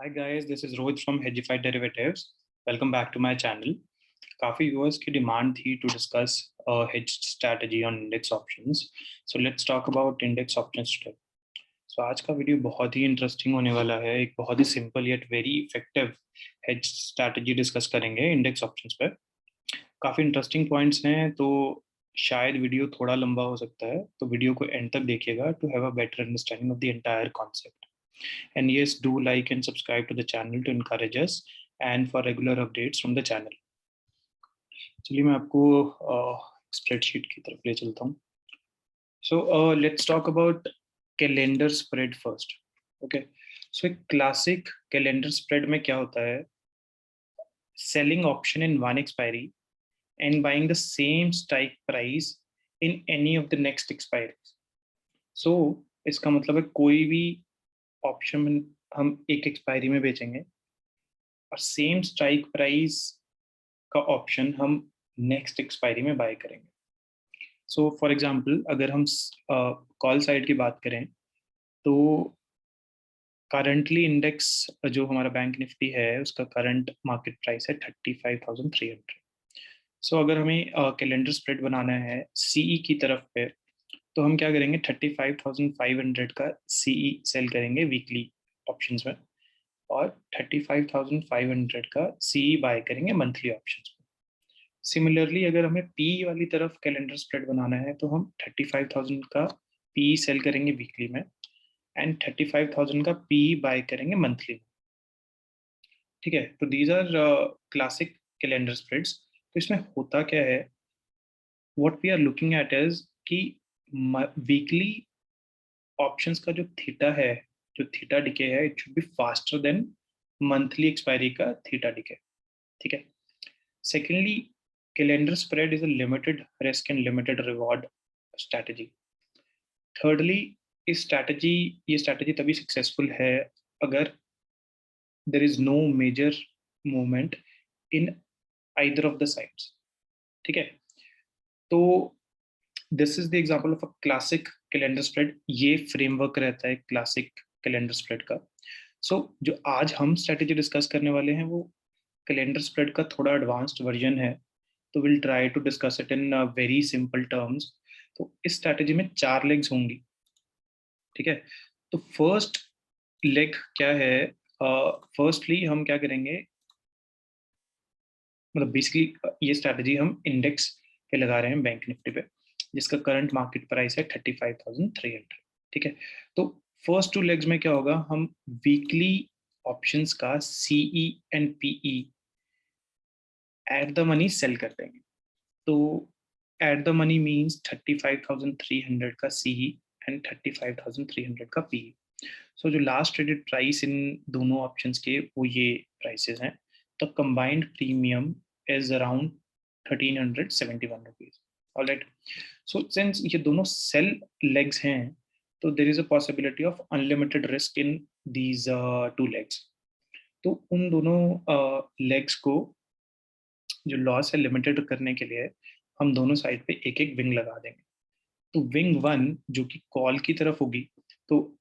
Hi guys, this is Rohit from Hedgify Derivatives. Welcome back to my channel. काफी viewers की demand थी to discuss a hedged strategy on index options. So let's talk about index options today. So आज का video बहुत ही interesting होने वाला है. एक बहुत ही simple yet very effective hedged strategy discuss करेंगे इंडेक्स ऑप्शंस पे. काफी इंटरेस्टिंग पॉइंट्स हैं, तो शायद वीडियो थोड़ा लंबा हो सकता है, तो वीडियो को एंड तक देखिएगा to have a better understanding of the entire concept. And yes, do like and subscribe to the channel to encourage us and for regular updates from the channel. चलिए मैं आपको स्प्रेडशीट की तरफ ले चलता हूँ. So let's talk about calendar spread first. Okay. So एक classic calendar spread में क्या होता है? Selling option in one expiry and buying the same strike price in any of the next expiries. So इसका मतलब है कोई भी ऑप्शन हम एक एक्सपायरी में बेचेंगे और सेम स्ट्राइक प्राइस का ऑप्शन हम नेक्स्ट एक्सपायरी में बाय करेंगे. सो फॉर एग्जांपल अगर हम कॉल साइड की बात करें तो करंटली इंडेक्स जो हमारा बैंक निफ्टी है उसका करंट मार्केट प्राइस है 35,300. सो अगर हमें कैलेंडर स्प्रेड बनाना है सीई की तरफ पे, तो हम क्या करेंगे, 35,500 का सीई सेल करेंगे वीकली ऑप्शंस में और 35,500 का सीई बाय करेंगे मंथली ऑप्शंस में. सिमिलरली अगर हमें पी वाली तरफ कैलेंडर स्प्रेड बनाना है तो हम 35,000 का पी सेल करेंगे वीकली में एंड 35,000 का पी बाय करेंगे मंथली में. ठीक है, तो these are classic calendar spreads. तो इसमें होता क्या है, what we are looking at is कि वीकली ऑप्शंस का जो थीटा है, जो थीटा डिके है, it should be faster than monthly expiry का थीटा डिके. ठीक है. Secondly, calendar spread is a limited risk and limited reward strategy. Thirdly, ये स्ट्रैटेजी तभी सक्सेसफुल है अगर there is no major movement in either of the sides. ठीक है, तो this is the example of a classic calendar spread. ये framework रहता है क्लासिक कैलेंडर स्प्रेड का. सो जो आज हम स्ट्रैटेजी डिस्कस करने वाले हैं वो कैलेंडर स्प्रेड का थोड़ा एडवांस्ड वर्जन है, तो will try to discuss it in very simple terms. तो इस स्ट्रैटेजी में 4 लेग्स होंगी. ठीक है, तो फर्स्ट लेग क्या है, फर्स्टली हम क्या करेंगे, मतलब बेसिकली ये स्ट्रैटेजी हम इंडेक्स पे लगा रहे हैं बैंक निफ्टी पे, जिसका करंट मार्केट प्राइस है 35,300. ठीक है, तो फर्स्ट 2 लेग्स में क्या होगा, हम वीकली ऑप्शंस का CE and PE at the money sell कर देंगे. तो एट द मनी मीन्स 35,300 का सीई एंड 35,300 का पीई. सो जो लास्ट ट्रेडेड प्राइस इन दोनों ऑप्शंस के वो ये प्राइसेस हैं. तो combined premium is around 1,371 rupees. Alright, so since ये दोनों सेल लेग्स हैं तो there is a possibility of unlimited risk in these 2 legs. तो उन दोनों लेग्स को जो लॉस है लिमिटेड करने के लिए हम दोनों साइड पे एक एक विंग लगा देंगे. तो विंग 1 जो कि कॉल की तरफ होगी, तो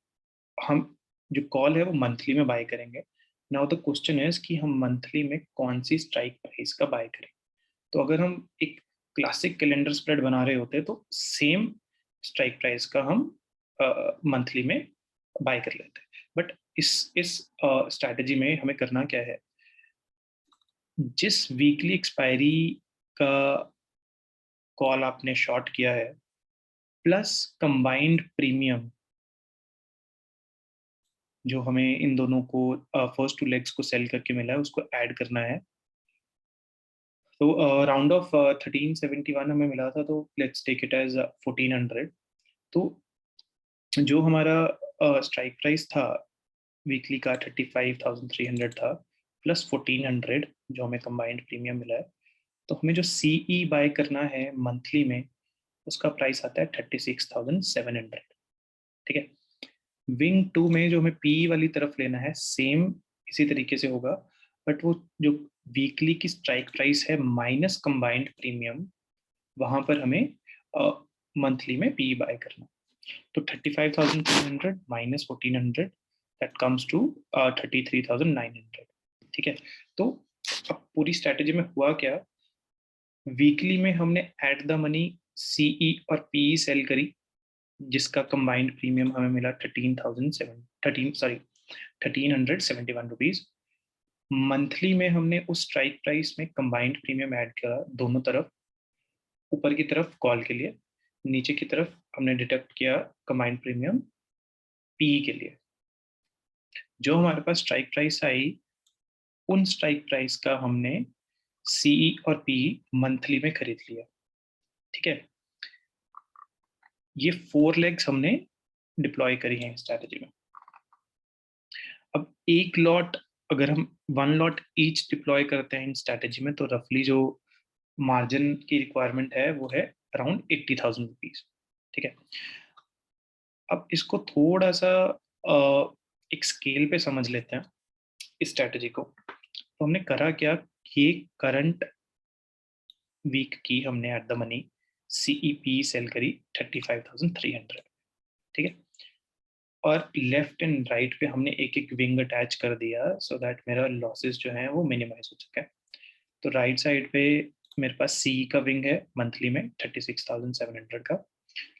हम जो कॉल है वो मंथली में बाय करेंगे. नाउ द क्वेश्चन इज कि हम मंथली में कौन सी स्ट्राइक प्राइस का बाय करें. तो अगर हम एक क्लासिक कैलेंडर स्प्रेड बना रहे होते तो सेम स्ट्राइक प्राइस का हम मंथली में बाय कर लेते. बट इस स्ट्रैटेजी में हमें करना क्या है, जिस वीकली एक्सपायरी का कॉल आपने शॉर्ट किया है प्लस कंबाइंड प्रीमियम जो हमें इन दोनों को फर्स्ट 2 लेग्स को सेल करके मिला है उसको ऐड करना है. तो राउंड ऑफ 1371 हमें मिला था, तो लेट्स टेक इट एज 1400. तो जो हमारा स्ट्राइक प्राइस था वीकली का 35,300 था प्लस 1400 जो हमें कंबाइंड प्रीमियम मिला है. तो हमें जो सीई बाय करना है मंथली में उसका प्राइस आता है 36,700. ठीक है, विंग 2 में जो हमें पी वाली तरफ लेना है सेम इसी तरीके से होगा, बट वो जो वीकली की स्ट्राइक प्राइस है माइनस कंबाइंड प्रीमियम, वहां पर हमें मंथली में पी बाय करना. तो 35,300 माइनस 1400 दैट कम्स टू 33,900। ठीक है, तो अब पूरी स्ट्रैटेजी में हुआ क्या, वीकली में हमने एट द मनी सीई और पीई सेल करी, जिसका कंबाइंड प्रीमियम हमें मिला 1371 रुपीज। मंथली में हमने उस स्ट्राइक प्राइस में कंबाइंड प्रीमियम ऐड करा दोनों तरफ, ऊपर की तरफ कॉल के लिए, नीचे की तरफ हमने डिडक्ट किया कंबाइंड प्रीमियम पीई के लिए। जो हमारे पास स्ट्राइक प्राइस आई, उन स्ट्राइक प्राइस का हमने सीई और पीई मंथली में खरीद लिया। ठीक है, ये 4 लेग्स हमने डिप्लॉय करी हैं स्ट्रैटेजी में। अब एक लॉट, अगर हम 1 लॉट ईच डिप्लॉय करते हैं इन स्ट्रैटेजी में, तो रफली जो मार्जिन की रिक्वायरमेंट है वो है अराउंड 80,000 रुपीज। ठीक है, अब इसको थोड़ा सा एक स्केल पे समझ लेते हैं इस स्ट्रैटेजी को। तो हमने करा क्या कि करंट वीक की हमने at the money CE PE sell करी 35,300। ठीक है, और लेफ्ट एंड राइट पे हमने एक एक विंग अटैच कर दिया, सो दैट मेरा लॉसेस जो है वो मिनिमाइज हो चुका है। तो राइट साइड पे मेरे पास सी का विंग है मंथली में 36,700 का,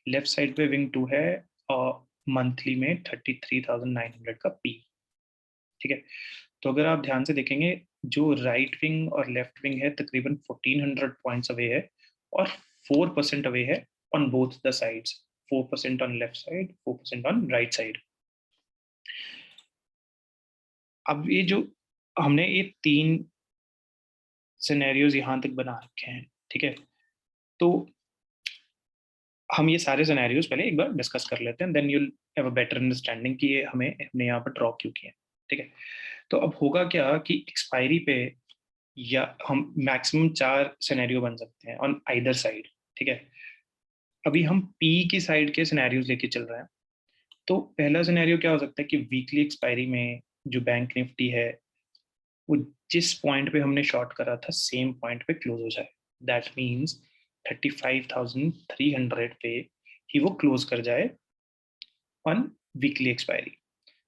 लेफ्ट साइड पे विंग 2 है और मंथली में 33,900 का पी। ठीक है, तो अगर आप ध्यान से देखेंगे, जो राइट विंग और लेफ्ट विंग है तकरीबन 1400 पॉइंट्स अवे है, और 4% अवे है on both the sides, 4% on left side, 4% on right side. अब ये जो हमने ये 3 सिनेरियोज यहाँ तक बना रखे हैं, ठीक है, तो हम ये सारे सिनेरियोज पहले एक बार डिस्कस कर लेते हैं, then you'll have a better understanding कि ये हमने यहाँ पर ड्रॉ क्यों किया। ठीक है, तो अब होगा क्या कि एक्सपायरी पे या हम मैक्सिमम 4 सिनेरियो बन सकते हैं ऑन आइदर साइड। ठीक है, अभी हम पी की साइड के सिनेरियोज लेके चल रहे हैं। तो पहला सिनेरियो क्या हो सकता है कि वीकली एक्सपायरी में जो बैंक निफ्टी है वो जिस पॉइंट पे हमने शॉर्ट करा था सेम पॉइंट पे क्लोज हो जाए। दैट मीन्स 35,300 पे ही वो क्लोज कर जाए on weekly expiry.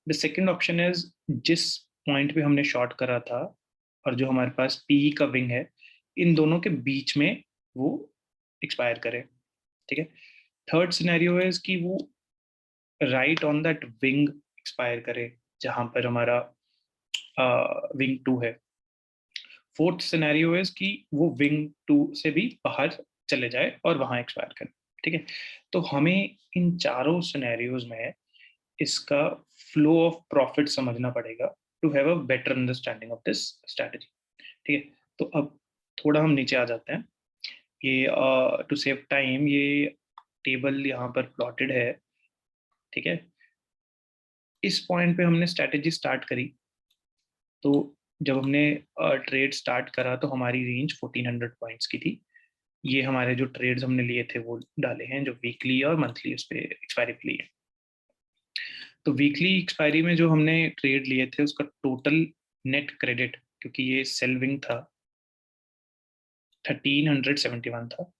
The second option is, जिस पॉइंट पे हमने शॉर्ट करा था और जो हमारे पास पी का विंग है, इन दोनों के बीच में वो एक्सपायर करे। ठीक है, थर्ड सिनेरियो इज कि वो right on that wing expire करे जहां पर हमारा विंग 2 है। फोर्थ सिनेरियो इज कि वो विंग 2 से भी बाहर चले जाए और वहां एक्सपायर करे। ठीक है, तो हमें इन चारों सिनेरियोज में इसका फ्लो ऑफ प्रॉफिट समझना पड़ेगा to have a better understanding of this strategy. ठीक है, तो अब थोड़ा हम नीचे आ जाते हैं। ये टू सेव टाइम ये टेबल यहाँ पर प्लॉटेड है। ठीक है, इस पॉइंट पे हमने स्ट्रैटेजी स्टार्ट करी, तो जब हमने ट्रेड स्टार्ट करा तो हमारी रेंज 1400 पॉइंट्स की थी। ये हमारे जो ट्रेड्स हमने लिए थे वो डाले हैं जो वीकली और मंथली उस पर एक्सपायरी पे लिए। तो वीकली एक्सपायरी में जो हमने ट्रेड लिए थे उसका टोटल नेट क्रेडिट, क्योंकि ये सेलविंग था, 1371 था।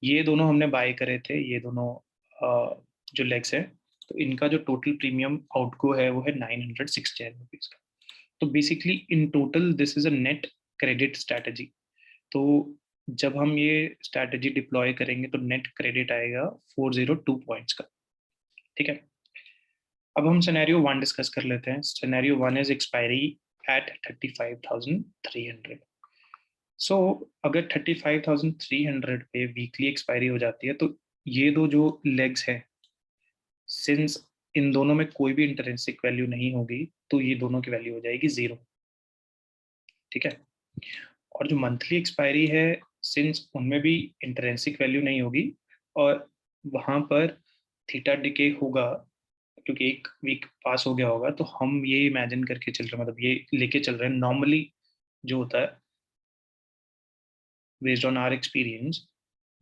ये दोनों हमने बाय करे थे, ये दोनों जो लेग्स है, तो इनका जो टोटल प्रीमियम आउटगो है वो है 969 रुपीज का। तो basically in total this is a net credit strategy. तो जब हम ये स्ट्रैटेजी डिप्लॉय करेंगे तो नेट क्रेडिट आएगा 402 पॉइंट्स का। ठीक है, अब हम सिनेरियो 1 डिस्कस कर लेते हैं। Scenario 1 is expiry at 35,300। So अगर 35,300 पे वीकली एक्सपायरी हो जाती है, तो ये दो जो लेग्स हैं, सिंस इन दोनों में कोई भी इंटरेंसिक वैल्यू नहीं होगी, तो ये दोनों की वैल्यू हो जाएगी 0। ठीक है, और जो मंथली एक्सपायरी है, सिंस उनमें भी इंटरेंसिक वैल्यू नहीं होगी और वहां पर थीटा डिके होगा, क्योंकि एक वीक पास हो गया होगा, तो हम ये इमेजिन करके चल रहे हैं, मतलब ये लेके चल रहे हैं नॉर्मली जो होता है based on our experience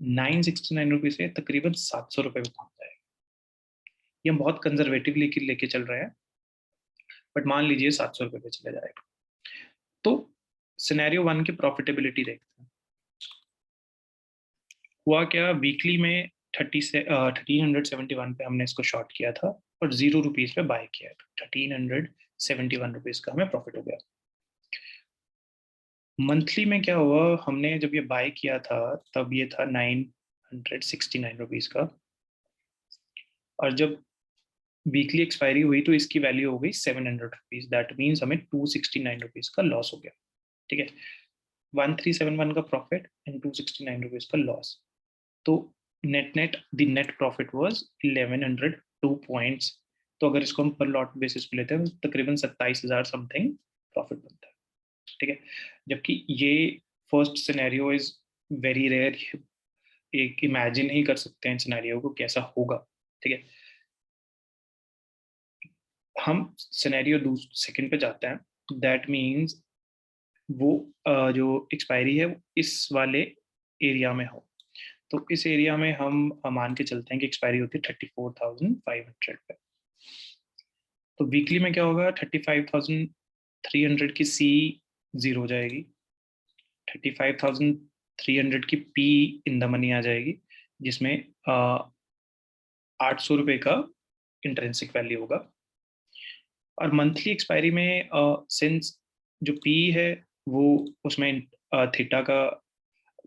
969 rupees से तकरीबन 700 रुपये में पहुंच जाएगा। ये हम बहुत कंजर्वेटिव लेके चल रहे हैं, बट मान लीजिए 700 रुपये पे चले जाएगा। तो सिनेरियो 1 की प्रॉफिटेबिलिटी देखते हैं। हुआ क्या, वीकली में 1371 पे हमने इसको शॉर्ट किया था और 0 रुपीज़ पे बाय किया है, तो 1371 रुपीज़ का हमें प्रॉफिट हो गया। मंथली में क्या हुआ, हमने जब ये बाय किया था तब ये था 969 रुपीज़ का, और जब वीकली एक्सपायरी हुई तो इसकी वैल्यू हो गई 700 रुपीज़। दैट मीन्स हमें 269 रुपीज़ का लॉस हो गया। ठीक है, 1371 का प्रॉफिट एंड 269 रुपीज़ का लॉस। तो net net the net profit was 1102 points. तो अगर इसको हम पर लॉट बेसिस पे लेते हैं तो तकरीबन 27,000 समथिंग प्रॉफिट बनता है। ठीक है, जबकि ये first scenario is very rare, एक इमेजिन ही कर सकते हैं सिनेरियो को कैसा होगा। ठीक है, हम सिनेरियो सेकंड पे जाते हैं। दैट मीन्स वो जो एक्सपायरी है वो इस वाले एरिया में हो। तो इस एरिया में हम मान के चलते हैं कि एक्सपायरी होती है 34,500 पे। तो वीकली में क्या होगा, 35,300 की सी जीरो हो जाएगी, 35,300 की पी इन द मनी आ जाएगी, जिसमें 800 रुपये का इंट्रिंसिक वैल्यू होगा। और मंथली एक्सपायरी में सिंस जो पी है वो उसमें थीटा का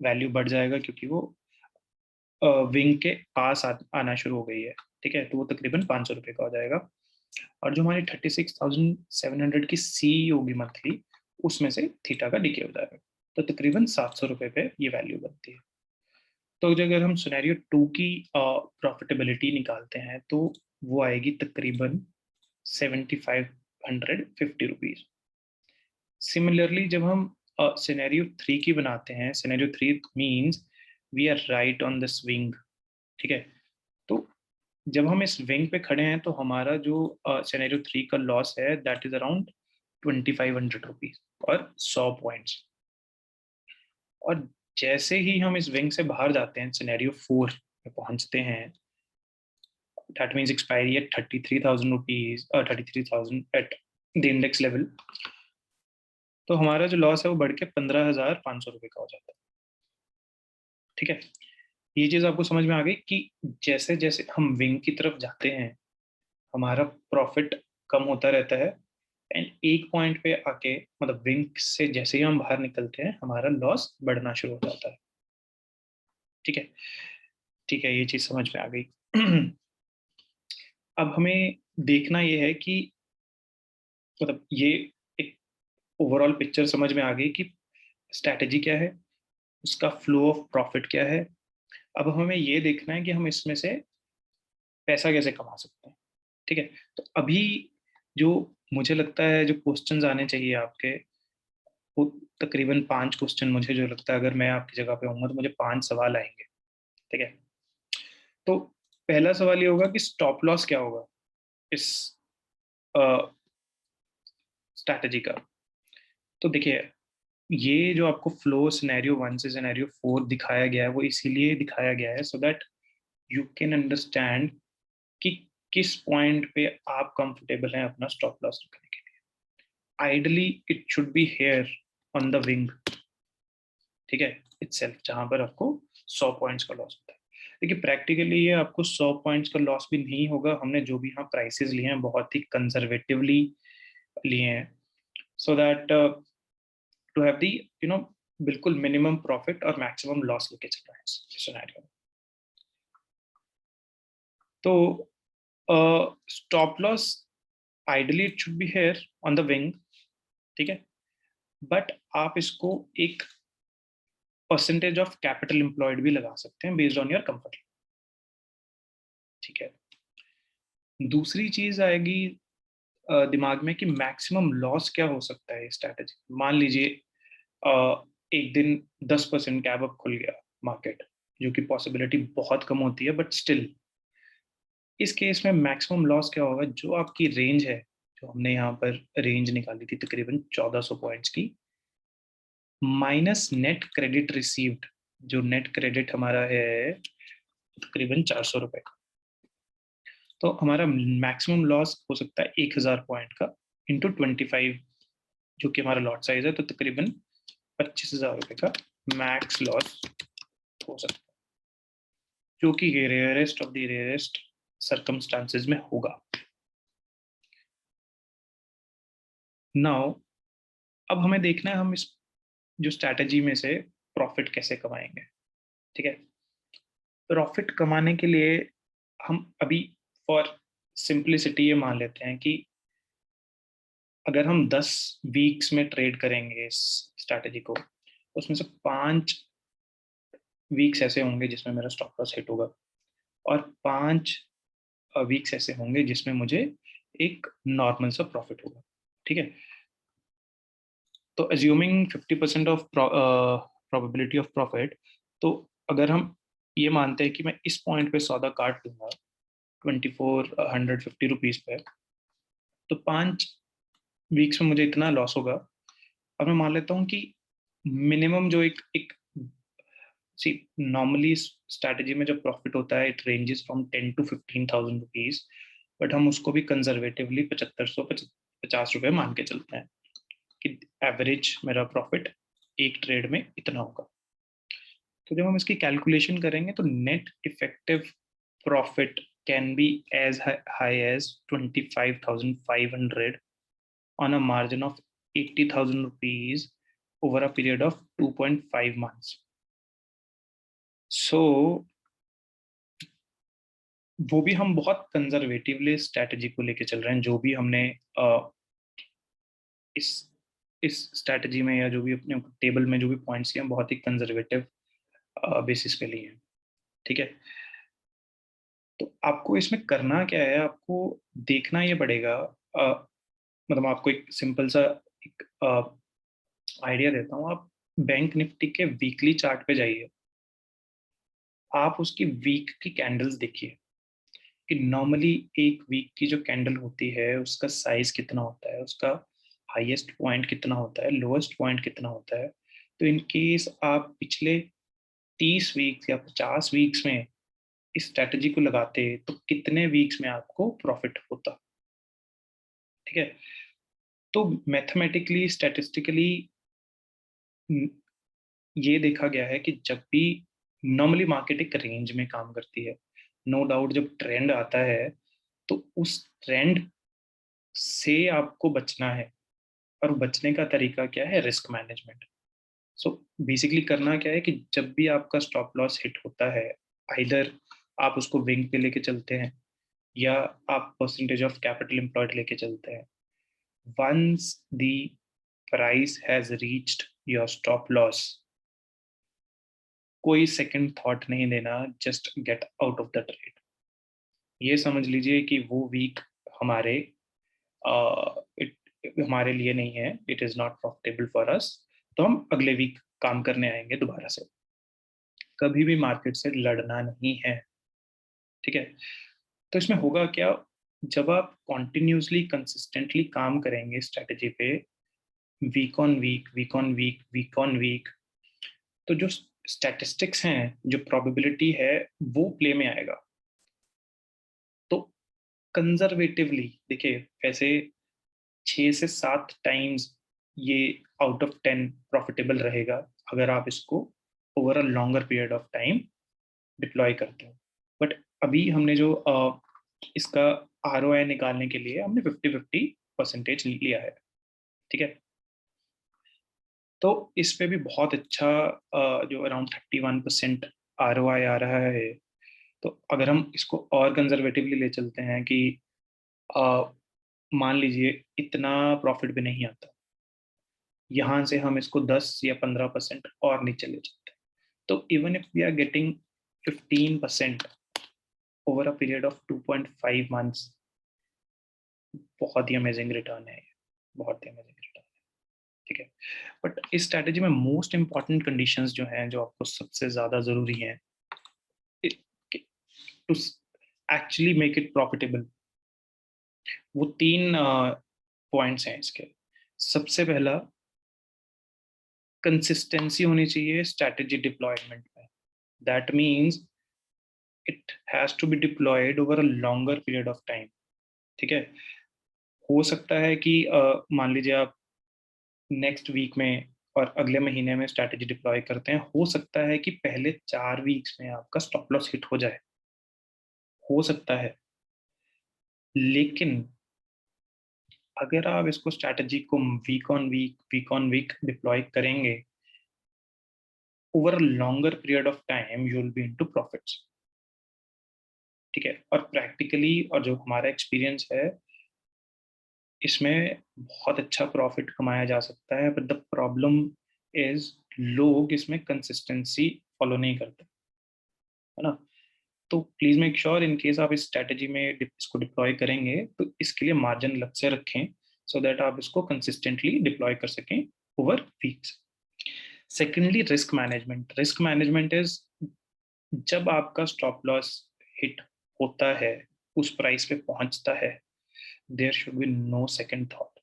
वैल्यू बढ़ जाएगा, क्योंकि वो विंग के पास आना शुरू हो गई है। ठीक है, तो वो तकरीबन 500 रुपये का हो जाएगा। और जो हमारी 36,700 की सी होगी मंथली, उसमें से थीटा का डिके हो जाएगा, तो तकरीबन 700 रुपये पे ये वैल्यू बनती है। तो अगर हम सिनेरियो 2 की प्रॉफिटेबिलिटी निकालते हैं तो वो आएगी तकरीबन 7,550 रुपीज। सिमिलरली जब हम सिनेरियो 3 की बनाते हैं, scenario 3 means we are right on the swing. ठीक है, तो जब हम इस विंग पे खड़े हैं तो हमारा जो सिनेरियो 3 का लॉस है दैट इज अराउंड 2,500 रुपीज और 100 पॉइंट्स। और जैसे ही हम इस विंग से बाहर जाते हैं, सिनेरियो 4 में पहुंचते हैं, that means expiry at 33,000 rupees, 33,000 at the index level, तो हमारा जो लॉस है वो बढ़ के 15,500 रुपये का हो जाता है। ठीक है, ये चीज आपको समझ में आ गई कि जैसे जैसे हम विंग की तरफ जाते हैं हमारा प्रॉफिट कम होता रहता है, एंड एक पॉइंट पे आके मतलब विंग से जैसे ही हम बाहर निकलते हैं हमारा लॉस बढ़ना शुरू हो जाता है। ठीक है, ठीक है, ये चीज समझ में आ गई। अब हमें देखना ये है कि मतलब ये एक ओवरऑल पिक्चर समझ में आ गई कि स्ट्रैटेजी क्या है, उसका फ्लो ऑफ प्रॉफिट क्या है। अब हमें ये देखना है कि हम इसमें से पैसा कैसे कमा सकते हैं। ठीक है, तो अभी जो मुझे लगता है जो क्वेश्चंस आने चाहिए आपके, वो तकरीबन 5 क्वेश्चन मुझे जो लगता है, अगर मैं आपकी जगह पे होऊंगा तो मुझे 5 सवाल आएंगे। ठीक है, तो पहला सवाल ये होगा कि स्टॉप लॉस क्या होगा इस स्ट्रैटेजी का। तो देखिए, ये जो आपको फ्लो सिनेरियो 1 से सिनेरियो 4 दिखाया गया है वो इसीलिए दिखाया गया है so that you can understand कि किस पॉइंट पे आप कंफर्टेबल हैं अपना स्टॉप लॉस रखने के लिए। Ideally it should be here on the wing. ठीक है, इटसेल्फ, जहां पर आपको 100 पॉइंट्स का लॉस होता है। देखिए प्रैक्टिकली ये आपको 100 पॉइंट्स का लॉस भी नहीं होगा, हमने जो भी यहाँ प्राइसेस लिए हैं बहुत ही कंजर्वेटिवली लिए हैं, so that to have the बिल्कुल मिनिमम प्रॉफिट और मैक्सिमम लॉस लेके चलना है इस सिनेरियो में। तो stop loss ideally it should be here on the wing. ठीक है, बट आप इसको एक परसेंटेज ऑफ कैपिटल एम्प्लॉयड भी लगा सकते हैं बेस्ड ऑन योर कंफर्ट। ठीक है, दूसरी चीज आएगी दिमाग में कि मैक्सिमम लॉस क्या हो सकता है स्ट्रैटेजी। मान लीजिए एक दिन 10% गैप अप खुल गया मार्केट, जो कि पॉसिबिलिटी बहुत कम होती है, बट स्टिल इस केस में मैक्सिमम लॉस क्या होगा, जो आपकी रेंज है, जो हमने यहाँ पर रेंज निकाली थी तकरीबन 1400 पॉइंट्स की, माइनस नेट क्रेडिट रिसीव्ड। जो नेट क्रेडिट हमारा है तकरीबन 400 रुपये का, तो हमारा मैक्सिमम लॉस हो सकता है 1,000 पॉइंट का इंटू 25, जो कि हमारा लॉट साइज है, तो तकरीबन 25,000 रुपये का मैक्स लॉस हो सकता है, जो कि rarest of the rarest circumstances में होगा। नाउ अब हमें देखना है हम इस जो स्ट्रैटेजी में से प्रॉफिट कैसे कमाएंगे। ठीक है, प्रॉफिट कमाने के लिए हम अभी फॉर सिंपलिसिटी ये मान लेते हैं कि अगर हम 10 वीक्स में ट्रेड करेंगे इस स्ट्रैटेजी को, उसमें से 5 वीक्स ऐसे होंगे जिसमें मेरा स्टॉप लॉस हिट होगा, और 5 वीक्स ऐसे होंगे जिसमें मुझे एक नॉर्मल सा प्रॉफिट होगा। ठीक है, तो assuming 50% of probability of profit, तो अगर हम ये मानते हैं कि मैं इस पॉइंट पे सौदा काट लूंगा 2450 रुपीज पे, तो 5 वीक्स में मुझे इतना लॉस होगा। अब मैं मान लेता हूँ कि मिनिमम जो एक एक सी नॉर्मली स्ट्रैटेजी में जो प्रॉफिट होता है it ranges from 10 to 15,000 rupees, but हम उसको भी कंजर्वेटिवली 7550 रुपये मान के चलते हैं कि एवरेज मेरा प्रॉफिट एक ट्रेड में इतना होगा। तो जब हम इसकी कैलकुलेशन करेंगे तो net effective profit can be as high as 25,500 on a margin of 80,000 rupees over a period of 2.5 months. So वो भी हम बहुत कंजर्वेटिवली स्ट्रैटेजी को लेके चल रहे हैं। जो भी हमने इस इस स्ट्रैटेजी में या जो भी अपने टेबल में जो भी पॉइंट्स लिए, हम बहुत ही कंजर्वेटिव बेसिस पे लिए हैं। ठीक है, तो आपको इसमें करना क्या है, आपको देखना ये पड़ेगा। मतलब आपको एक सिंपल सा एक आइडिया देता हूँ। आप बैंक निफ्टी के वीकली चार्ट पे जाइए, आप उसकी वीक की कैंडल्स देखिए कि नॉर्मली एक वीक की जो कैंडल होती है उसका साइज कितना होता है, उसका हाईएस्ट पॉइंट कितना होता है, लोएस्ट पॉइंट कितना होता है। तो इन केस आप पिछले 30 वीक्स या 50 वीक्स में इस स्ट्रैटेजी को लगाते तो कितने वीक्स में आपको प्रॉफिट होता। ठीक है, तो मैथमेटिकली स्टैटिस्टिकली ये देखा गया है कि जब भी नॉर्मली मार्केट एक रेंज में काम करती है, नो डाउट जब ट्रेंड आता है तो उस ट्रेंड से आपको बचना है, और बचने का तरीका क्या है, रिस्क मैनेजमेंट। सो बेसिकली करना क्या है कि जब भी आपका स्टॉप लॉस हिट होता है, आइदर आप उसको विंग पे लेके चलते हैं या आप परसेंटेज ऑफ कैपिटल एम्प्लॉयड लेके चलते हैं। Once the price has reached your stop loss, कोई सेकंड थॉट नहीं देना, just get out of the trade. ये समझ लीजिए कि वो वीक हमारे हमारे लिए नहीं है, it is not profitable for us. तो हम अगले वीक काम करने आएंगे दोबारा से। कभी भी मार्केट से लड़ना नहीं है। ठीक है, तो इसमें होगा क्या, जब आप कॉन्टिन्यूसली कंसिस्टेंटली काम करेंगे स्ट्रेटेजी पे, week on week, week on week, week on week, तो जो स्टैटिस्टिक्स हैं, जो प्रोबेबिलिटी है, वो प्ले में आएगा। तो कंजर्वेटिवली देखिए, वैसे 6 से 7 टाइम्स ये आउट ऑफ 10 प्रॉफिटेबल रहेगा अगर आप इसको over a longer period of time deploy करते हो। बट अभी हमने जो इसका ROI निकालने के लिए हमने 50-50% लिया है। ठीक है, तो इस पे भी बहुत अच्छा जो अराउंड 31% ROI आ रहा है। तो अगर हम इसको और कंजर्वेटिवली ले चलते हैं कि मान लीजिए इतना प्रॉफिट भी नहीं आता, यहाँ से हम इसको 10 या 15% और नीचे ले जाते हैं, तो even if we are getting 15% over a period of 2.5 months, बहुत ही अमेजिंग रिटर्न है, बहुत ही अमेजिंग रिटर्न है। ठीक है, बट इस स्ट्रैटेजी में मोस्ट इंपॉर्टेंट कंडीशंस जो हैं, जो आपको सबसे ज्यादा जरूरी हैं to actually make it profitable, वो 3 पॉइंट्स हैं इसके। सबसे पहला, कंसिस्टेंसी होनी चाहिए स्ट्रैटेजी डिप्लॉयमेंट में। That means it has to be deployed over a longer period of time. ठीक है, हो सकता है कि मान लीजिए आप नेक्स्ट वीक में और अगले महीने में स्ट्रैटेजी डिप्लॉय करते हैं, हो सकता है कि पहले 4 वीक्स में आपका स्टॉप लॉस हिट हो जाए, हो सकता है। लेकिन अगर आप इसको स्ट्रैटेजी को वीक ऑन वीक डिप्लॉय करेंगे, over longer period of time you will be into profits. ठीक है, और प्रैक्टिकली और जो हमारा एक्सपीरियंस है, इसमें बहुत अच्छा प्रॉफिट कमाया जा सकता है, बट द प्रॉब्लम इज लोग इसमें कंसिस्टेंसी फॉलो नहीं करते, है ना। तो please make sure in case आप इस स्ट्रेटेजी में इसको डिप्लॉय करेंगे तो इसके लिए मार्जिन अलग से रखें, सो दैट आप इसको कंसिस्टेंटली डिप्लॉय कर सकें over weeks. Secondly, risk management is, जब आपका स्टॉप लॉस हिट होता है, उस प्राइस पे पहुंचता है, there should be no second thought,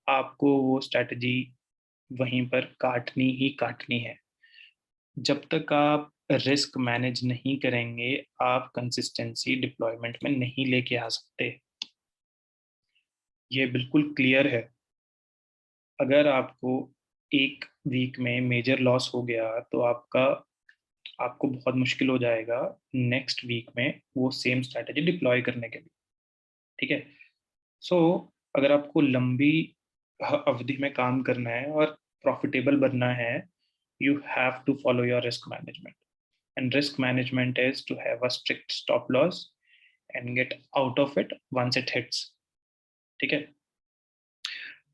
आपको वो स्ट्रेटजी वहीं पर काटनी ही काटनी है। जब तक आप रिस्क मैनेज नहीं करेंगे, आप कंसिस्टेंसी डिप्लॉयमेंट में नहीं लेके आ सकते। ये बिल्कुल क्लियर है। अगर आपको एक वीक में मेजर लॉस हो गया तो आपको बहुत मुश्किल हो जाएगा नेक्स्ट वीक में वो सेम स्ट्रैटेजी डिप्लॉय करने के लिए। ठीक है, सो अगर आपको लंबी अवधि में काम करना है और प्रॉफिटेबल बनना है, you have to follow your risk management, and risk management is to have a strict stop loss and get out of it once it hits। ठीक है,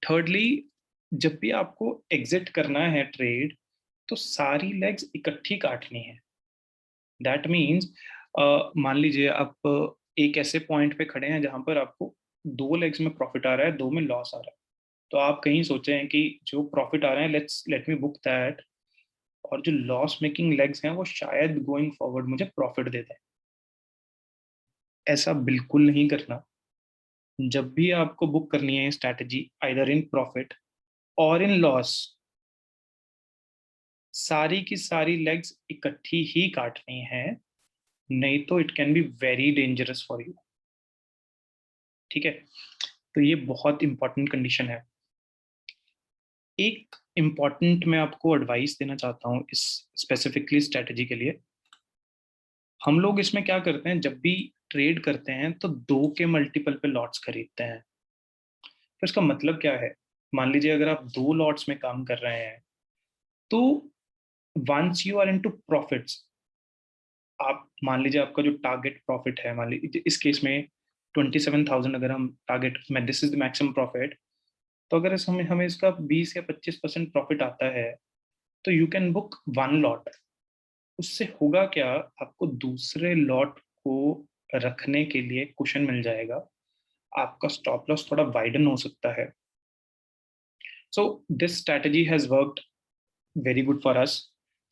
थर्डली, जब भी आपको एग्जिट करना है ट्रेड, तो सारी लेग्स इकट्ठी काटनी है। दैट मीन्स, मान लीजिए आप एक ऐसे पॉइंट पे खड़े हैं जहां पर आपको दो लेग्स में प्रॉफिट आ रहा है, दो में लॉस आ रहा है, तो आप कहीं सोचे हैं कि जो प्रॉफिट आ रहे हैं लेट मी बुक दैट, और जो लॉस मेकिंग लेग्स हैं वो शायद गोइंग फॉरवर्ड मुझे प्रॉफिट दे दें। ऐसा बिल्कुल नहीं करना। जब भी आपको बुक करनी है स्ट्रैटेजी, आइदर इन प्रॉफिट और इन लॉस, सारी की सारी लेग्स इकट्ठी ही काटनी है, नहीं तो it can be very dangerous for you. ठीक है, तो ये बहुत इंपॉर्टेंट कंडीशन है। एक इंपॉर्टेंट मैं आपको एडवाइस देना चाहता हूँ इस स्पेसिफिकली स्ट्रैटेजी के लिए। हम लोग इसमें क्या करते हैं, जब भी ट्रेड करते हैं तो दो के मल्टीपल पे लॉट्स खरीदते हैं। तो इसका मतलब क्या है, मान लीजिए अगर आप दो लॉट्स में काम कर रहे हैं, तो once you are into profits, आप मान लीजिए आपका जो टारगेट प्रॉफिट है, मान लीजिए इस केस में 27,000 अगर हम टारगेट में, this is the maximum profit, तो अगर हमें हमें इसका 20 या 25% प्रॉफिट आता है, तो you can book one lot. उससे होगा क्या, आपको दूसरे लॉट को रखने के लिए कुशन मिल जाएगा, आपका स्टॉप लॉस थोड़ा वाइडन हो सकता है। So this strategy has worked very good for us.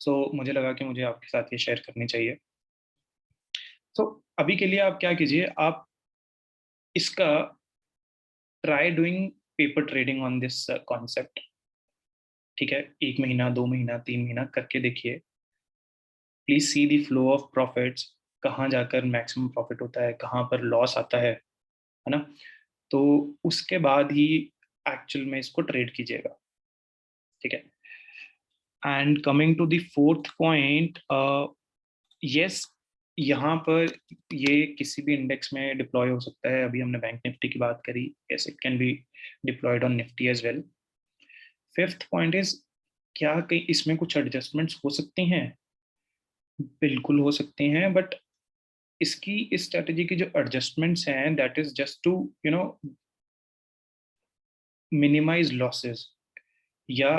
So मुझे लगा कि मुझे आपके साथ ये शेयर करनी चाहिए। सो अभी के लिए आप क्या कीजिए, आप इसका try doing paper trading on this concept. ठीक है, 1 महीना, 2 महीना, 3 महीना करके देखिए। Please see the flow of profits, कहाँ जाकर मैक्सिमम प्रॉफिट होता है, कहाँ पर लॉस आता है ना। तो उसके बाद ही एक्चुअल में इसको ट्रेड कीजिएगा। ठीक है, and coming to the fourth point, yes, यहाँ पर ये किसी भी इंडेक्स में डिप्लॉय हो सकता है। अभी हमने बैंक निफ्टी की बात करी, yes it can be deployed on Nifty as well. Fifth point is, क्या कहीं इसमें कुछ एडजस्टमेंट्स हो सकती हैं? बिल्कुल हो सकती हैं, बट इसकी इस स्ट्रेटेजी की जो एडजस्टमेंट्स हैं, that is just to minimize losses या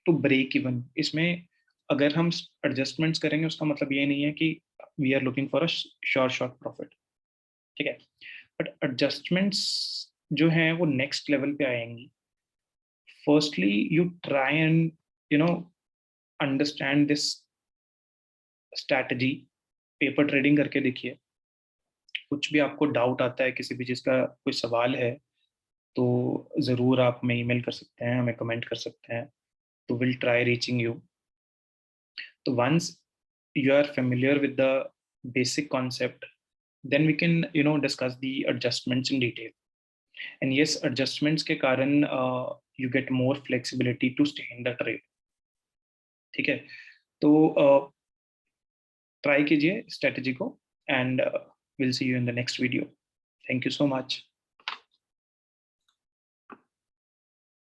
टू ब्रेक इवन। इसमें अगर हम एडजस्टमेंट्स करेंगे, उसका मतलब ये नहीं है कि we are looking for a short profit. ठीक है, बट एडजस्टमेंट्स जो हैं वो नेक्स्ट लेवल पे आएंगी। Firstly you try and you know understand this strategy, paper trading करके देखिए। कुछ भी आपको डाउट आता है, किसी भी चीज़ का कोई सवाल है, तो ज़रूर आप हमें ईमेल कर सकते हैं, हमें कमेंट कर सकते हैं, तो विल ट्राई रीचिंग यू। तो once you are familiar with the basic concept, then we can discuss the adjustments in detail। and yes, adjustments के कारण you get more flexibility to stay in the trade। ठीक है, तो try कीजिए strategy को, and will see you in the next video. Thank you so much.